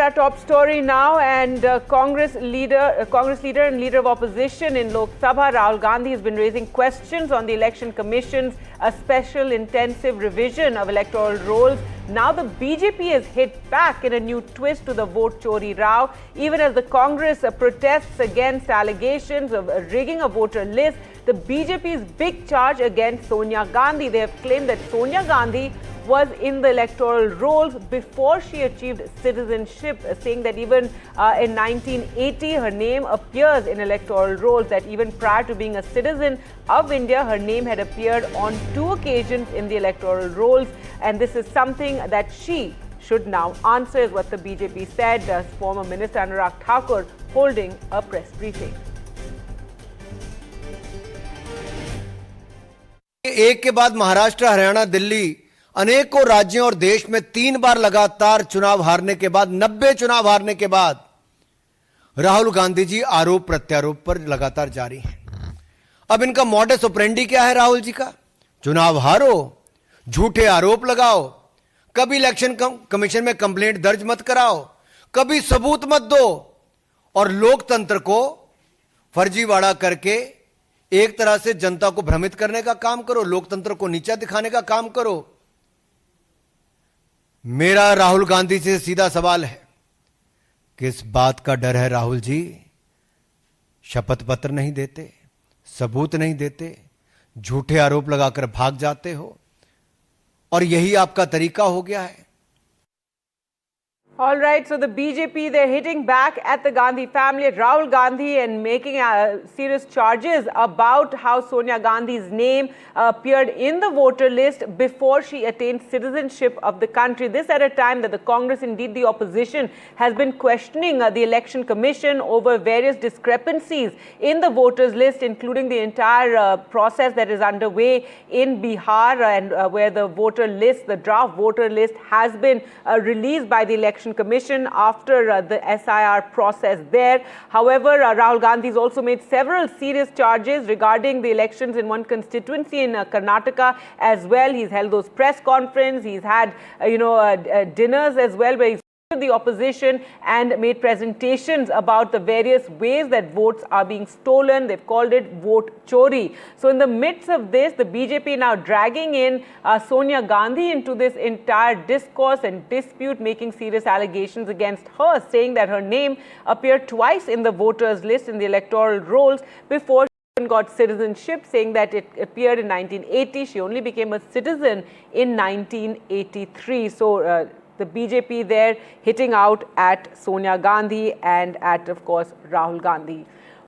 Our top story now, and Congress leader and leader of opposition in Lok Sabha, Rahul Gandhi, has been raising questions on the Election Commission's special intensive revision of electoral rolls. Now the BJP has hit back in a new twist to the vote chori row, even as the Congress protests against allegations of rigging a voter list. The BJP's big charge against Sonia Gandhi. They have claimed that Sonia Gandhi was in the electoral rolls before she achieved citizenship, saying that even in 1980 her name appears in electoral rolls, that even prior to being a citizen of India her name had appeared on 2 occasions in the electoral rolls, and this is something that she should now answer, is what the BJP said. Former Minister Anurag Thakur holding a press briefing. एक के बाद महाराष्ट्र, हरियाणा, दिल्ली अनेकों राज्यों और देश में 3 बार लगातार चुनाव हारने के बाद, 90 चुनाव हारने के बाद राहुल गांधी जी आरोप प्रत्यारोप पर लगातार जारी हैं। अब इनका मॉडस ऑपरेंडी क्या है राहुल जी का? चुनाव हारो, झूठे आरोप लगाओ, कभी इलेक्शन कमीशन में कंप्लेंट दर्ज मत कराओ, कभी सबूत मत दो, और लोकतंत्र को फर्जीवाड़ा करके एक तरह से जनता को भ्रमित करने का काम करो, लोकतंत्र को नीचा दिखाने का काम करो। मेरा राहुल गांधी से सीधा सवाल है, किस बात का डर है राहुल जी? शपथ पत्र नहीं देते, सबूत नहीं देते, झूठे आरोप लगाकर भाग जाते हो, और यही आपका तरीका हो गया है। All right, so the BJP, they're hitting back at the Gandhi family, at Rahul Gandhi, and making serious charges about how Sonia Gandhi's name appeared in the voter list before she attained citizenship of the country. This at a time that the Congress, indeed the opposition, has been questioning the Election Commission over various discrepancies in the voters list, including the entire process that is underway in Bihar, and where the voter list, the draft voter list, has been released by the Election Commission after the SIR process there. However, Rahul Gandhi has also made several serious charges regarding the elections in one constituency in Karnataka as well. He's held those press conferences. He's had, dinners as well, where he's the opposition and made presentations about the various ways that votes are being stolen. They've called it vote chori. So in the midst of this, the BJP now dragging in Sonia Gandhi into this entire discourse and dispute, making serious allegations against her, saying that her name appeared twice in the voters list in the electoral rolls before she got citizenship, saying that it appeared in 1980. She only became a citizen in 1983. So the BJP there hitting out at Sonia Gandhi and at, of course, Rahul Gandhi.